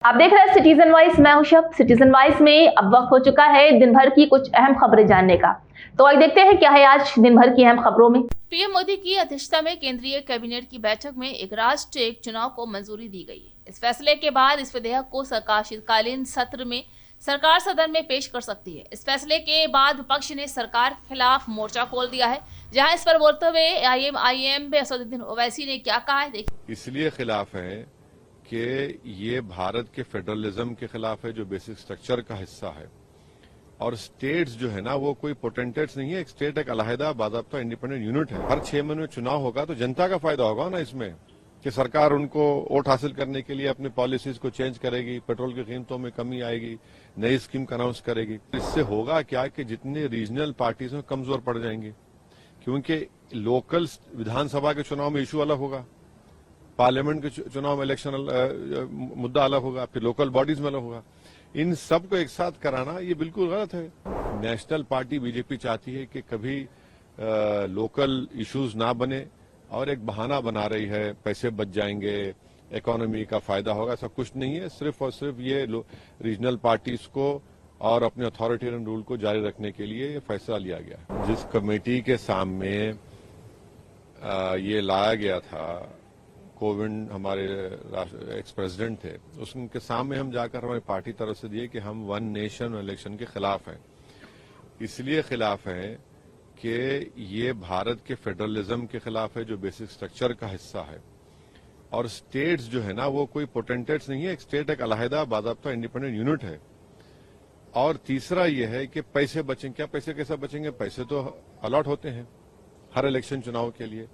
आप देख रहे हैं सिटीजन वॉइस, मैं हूं शब। सिटीजन वॉइस में अब वक्त हो चुका है दिन भर की कुछ अहम खबरें जानने का। तो आइए देखते हैं क्या है आज दिन भर की अहम खबरों में। पीएम मोदी की अध्यक्षता में केंद्रीय कैबिनेट की बैठक में एक राष्ट्रीय चुनाव को मंजूरी दी गई है। इस फैसले के बाद इस विधेयक को शीतकालीन सत्र में सरकार सदन में पेश कर सकती है। इस फैसले के बाद विपक्ष ने सरकार के खिलाफ मोर्चा खोल दिया है। जहां इस पर बोलते हुए आईएम असदुद्दीन ओवैसी ने क्या कहा है, देखिए। इसलिए खिलाफ है कि ये भारत के फेडरलिज्म के खिलाफ है, जो बेसिक स्ट्रक्चर का हिस्सा है। और स्टेट्स जो है ना, वो कोई पोटेंटेट्स नहीं है। एक स्टेट एक अलहदा बाज़ाब्ता इंडिपेंडेंट यूनिट है। हर 6 महीने में चुनाव होगा तो जनता का फायदा होगा ना इसमें, कि सरकार उनको वोट हासिल करने के लिए अपनी पॉलिसीज को चेंज करेगी, पेट्रोल की कीमतों में कमी आएगी, नई स्कीम का अनाउंस करेगी। इससे होगा क्या कि जितने रीजनल पार्टीज हैं कमजोर पड़ जाएंगी, क्योंकि लोकल विधानसभा के चुनाव में इशू अलग होगा, पार्लियामेंट के चुनाव में इलेक्शन मुद्दा अलग होगा, फिर लोकल बॉडीज में अलग होगा। इन सब को एक साथ कराना ये बिल्कुल गलत है। नेशनल पार्टी बीजेपी चाहती है कि कभी लोकल इश्यूज ना बने और एक बहाना बना रही है, पैसे बच जाएंगे, इकोनॉमी का फायदा होगा। ऐसा कुछ नहीं है। सिर्फ और सिर्फ ये रीजनल पार्टीज को और अपने अथॉरिटेरियन रूल को जारी रखने के लिए ये फैसला लिया गया। जिस कमेटी के सामने ये लाया गया था, कोविंद हमारे एक्स प्रेसिडेंट थे, उनके सामने हम जाकर हमारी पार्टी तरफ से दिए कि हम वन नेशन इलेक्शन के खिलाफ हैं। इसलिए खिलाफ हैं कि ये भारत के फेडरलिज्म के खिलाफ है, जो बेसिक स्ट्रक्चर का हिस्सा है। और स्टेट्स जो है ना, वो कोई पोटेंटेट्स नहीं है। एक स्टेट एक अलहदा बाज़ाब्ता इंडिपेंडेंट यूनिट है। और तीसरा ये है कि पैसे बचेंगे। क्या पैसे कैसे बचेंगे? पैसे तो अलॉट होते हैं हर इलेक्शन चुनाव के लिए।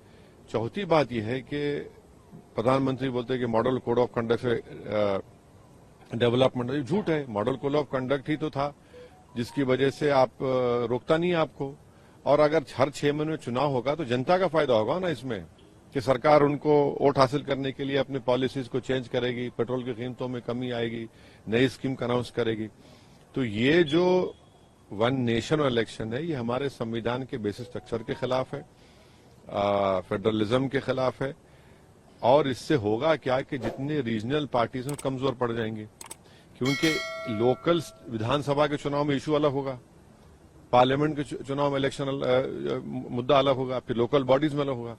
चौथी बात यह है कि प्रधानमंत्री बोलते हैं कि मॉडल कोड ऑफ कंडक्ट से डेवलपमेंट, झूठ है। मॉडल कोड ऑफ कंडक्ट ही तो था जिसकी वजह से आप रोकता नहीं है आपको। और अगर हर 6 महीने में चुनाव होगा तो जनता का फायदा होगा ना इसमें, कि सरकार उनको वोट हासिल करने के लिए अपनी पॉलिसीज को चेंज करेगी, पेट्रोल की कीमतों में कमी आएगी, नई स्कीम का अनाउंस करेगी। तो ये जो वन नेशन इलेक्शन है, ये हमारे संविधान के बेसिक स्ट्रक्चर के खिलाफ है, फेडरलिज्म के खिलाफ है। और इससे होगा क्या कि जितने रीजनल पार्टीज हैं कमजोर पड़ जाएंगे, क्योंकि लोकल विधानसभा के चुनाव में इशू अलग होगा, पार्लियामेंट के चुनाव में इलेक्शन मुद्दा अलग होगा, फिर लोकल बॉडीज में अलग होगा।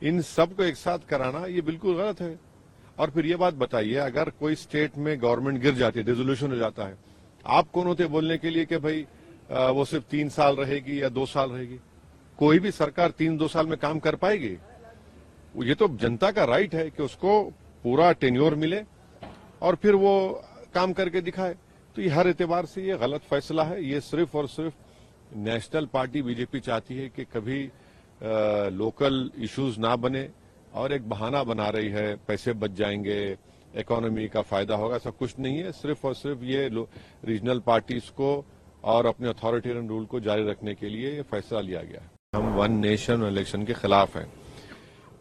इन सब को एक साथ कराना ये बिल्कुल गलत है। और फिर ये बात बताइए, अगर कोई स्टेट में गवर्नमेंट गिर जाती है, डिसोल्यूशन हो जाता है, आप कौन होते बोलने के लिए कि भाई वो सिर्फ 3 साल रहेगी या 2 साल रहेगी? कोई भी सरकार 3-2 साल में काम कर पाएगी? ये तो जनता का राइट है कि उसको पूरा टेन्योर मिले और फिर वो काम करके दिखाए। तो ये हर एतबार से ये गलत फैसला है। ये सिर्फ और सिर्फ नेशनल पार्टी बीजेपी चाहती है कि कभी लोकल इश्यूज ना बने और एक बहाना बना रही है, पैसे बच जाएंगे, इकोनॉमी का फायदा होगा। ऐसा कुछ नहीं है। सिर्फ और सिर्फ ये रीजनल पार्टीज को और अपने अथॉरिटेरियन रूल को जारी रखने के लिए ये फैसला लिया गया है। हम वन नेशन इलेक्शन के खिलाफ हैं।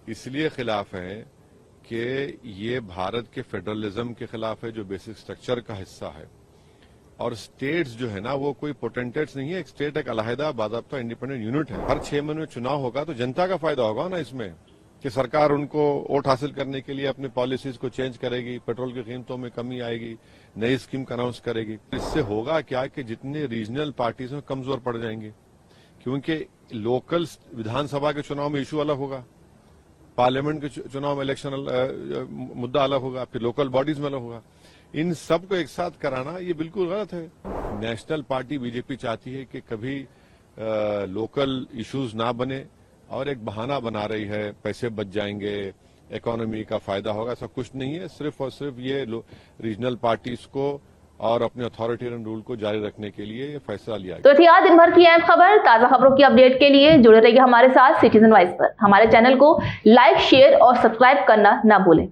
इसलिए खिलाफ हैं कि ये भारत के फेडरलिज्म के खिलाफ है, जो बेसिक स्ट्रक्चर का हिस्सा है। और स्टेट्स जो है ना, वो कोई पोटेंटेट्स नहीं है। एक स्टेट एक अलहदा बाज़ाब्ता इंडिपेंडेंट यूनिट है। हर 6 महीने में चुनाव होगा तो जनता का फायदा होगा ना इसमें, कि सरकार उनको वोट हासिल करने के लिए अपनी पॉलिसीज को चेंज करेगी, पेट्रोल की कीमतों में कमी आएगी, नई स्कीम का अनाउंस करेगी। इससे होगा क्या कि जितने रीजनल पार्टीज हैं कमजोर पड़ जाएंगी, क्योंकि लोकल विधानसभा के चुनाव में इशू अलग होगा, पार्लियामेंट के चुनाव में इलेक्शन मुद्दा अलग होगा, फिर लोकल बॉडीज में अलग होगा। इन सब को एक साथ कराना ये बिल्कुल गलत है। नेशनल पार्टी बीजेपी चाहती है कि कभी लोकल इश्यूज ना बने और एक बहाना बना रही है, पैसे बच जाएंगे, इकोनॉमी का फायदा होगा। ऐसा कुछ नहीं है। सिर्फ और सिर्फ ये रीजनल पार्टीज को और अपने अथॉरिटेरियन रूल को जारी रखने के लिए ये फैसला लिया गया। तो थी आज दिन भर की अहम खबर। ताजा खबरों की अपडेट के लिए जुड़े रहिए हमारे साथ सिटीजन वॉइस पर। हमारे चैनल को लाइक, शेयर और सब्सक्राइब करना ना भूलें।